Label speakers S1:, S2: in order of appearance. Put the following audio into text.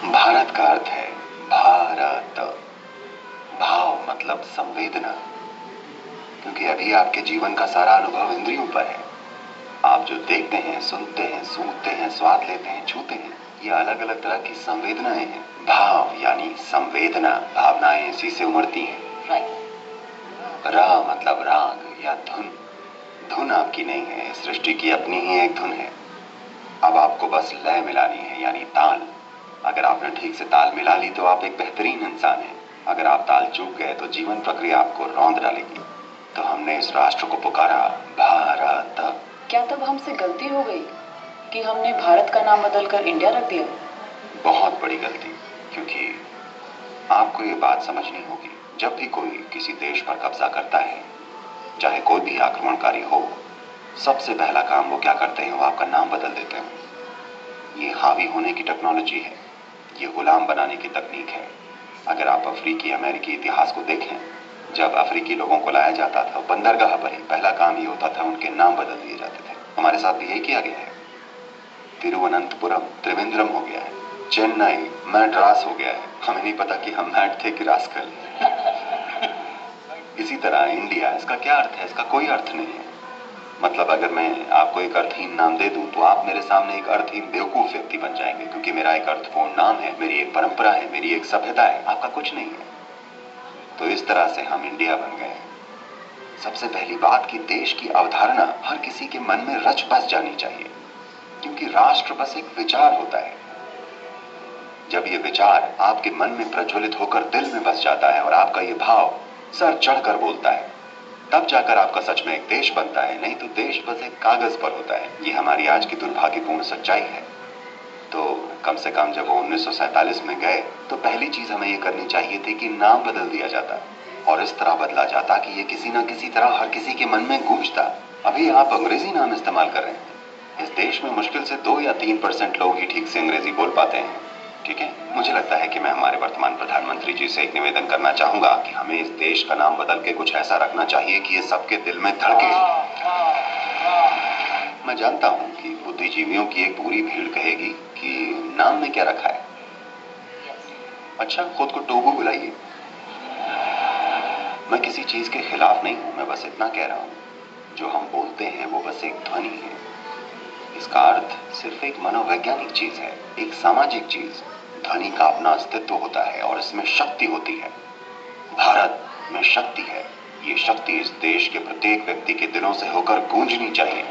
S1: भारत का अर्थ है भारत। भाव मतलब संवेदना, क्योंकि अभी आपके जीवन का सारा अनुभव इंद्रियों पर है। आप जो देखते हैं, सुनते हैं, सूंघते हैं, स्वाद लेते हैं, छूते हैं, ये अलग अलग तरह की संवेदनाएं हैं। भाव यानी संवेदना, भावनाएं इसी से उमड़ती हैं। रा मतलब राग या धुन। धुन आपकी नहीं है, सृष्टि की अपनी ही एक धुन है। अब आपको बस लय मिलानी है, यानी ताल। अगर आपने ठीक से ताल मिला ली तो आप एक बेहतरीन इंसान हैं। अगर आप ताल चूक गए तो जीवन प्रक्रिया आपको रौंद डालेगी। तो हमने इस राष्ट्र को पुकारा भारत।
S2: क्या तब हमसे गलती हो गई कि हमने भारत का नाम बदलकर इंडिया रख दिया?
S1: बहुत बड़ी गलती, क्योंकि आपको ये बात समझनी होगी, जब भी कोई किसी देश पर कब्जा करता है, चाहे कोई भी आक्रमणकारी हो, सबसे पहला काम वो क्या करते हैं, वो आपका नाम बदल देते हैं। ये हावी होने की टेक्नोलॉजी है, ये गुलाम बनाने की तकनीक है। अगर आप अफ्रीकी अमेरिकी इतिहास को देखें, जब अफ्रीकी लोगों को लाया जाता था, बंदरगाह पर ही पहला काम ये होता था, उनके नाम बदल दिए जाते थे। हमारे साथ भी यही किया गया है। तिरुवनंतपुरम त्रिवेंद्रम हो गया है, चेन्नई मैड्रास हो गया है। हमें नहीं पता कि हम मैड थे कि रास्कल। इसी तरह इंडिया, इसका क्या अर्थ है? इसका कोई अर्थ नहीं है। मतलब अगर मैं आपको एक अर्थहीन नाम दे दूं तो आप मेरे सामने एक अर्थहीन बेवकूफ व्यक्ति बन जाएंगे, क्योंकि मेरा एक अर्थपूर्ण नाम है, मेरी एक परंपरा है, मेरी एक सभ्यता है, आपका कुछ नहीं है। तो इस तरह से हम इंडिया बन गए। सबसे पहली बात कि देश की अवधारणा हर किसी के मन में रच बस जानी चाहिए, क्योंकि राष्ट्र बस एक विचार होता है। जब ये विचार आपके मन में प्रज्वलित होकर दिल में बस जाता है और आपका ये भाव सर चढ़कर बोलता है, तब जाकर आपका सच में एक देश बनता है। नहीं तो देश बस एक कागज पर होता है। ये हमारी आज की दुर्भाग्यपूर्ण सच्चाई है। तो कम से कम जब वो 1947 में गए तो पहली चीज हमें ये करनी चाहिए थी कि नाम बदल दिया जाता, और इस तरह बदला जाता कि ये किसी न किसी तरह हर किसी के मन में गूंजता। अभी आप अंग्रेजी नाम इस्तेमाल कर रहे हैं। इस देश में मुश्किल से 2 या 3% लोग ही ठीक से अंग्रेजी बोल पाते हैं। ठीक है, मुझे लगता है कि मैं हमारे वर्तमान प्रधानमंत्री जी से एक निवेदन करना चाहूंगा कि हमें इस देश का नाम बदल के कुछ ऐसा रखना चाहिए कि ये सबके दिल में धड़के। मैं जानता हूं कि बुद्धिजीवियों की एक पूरी भीड़ कहेगी कि नाम में क्या रखा है। अच्छा, खुद को टोबू बुलाइए। मैं किसी चीज के खिलाफ नहीं हूं, मैं बस इतना कह रहा हूं, जो हम बोलते हैं वो बस एक ध्वनि है। इसका अर्थ सिर्फ एक मनोवैज्ञानिक चीज है, एक सामाजिक चीज। ध्वनि का अपना अस्तित्व होता है और इसमें शक्ति होती है। भारत में शक्ति है। ये शक्ति इस देश के प्रत्येक व्यक्ति के दिलों से होकर गूंजनी चाहिए।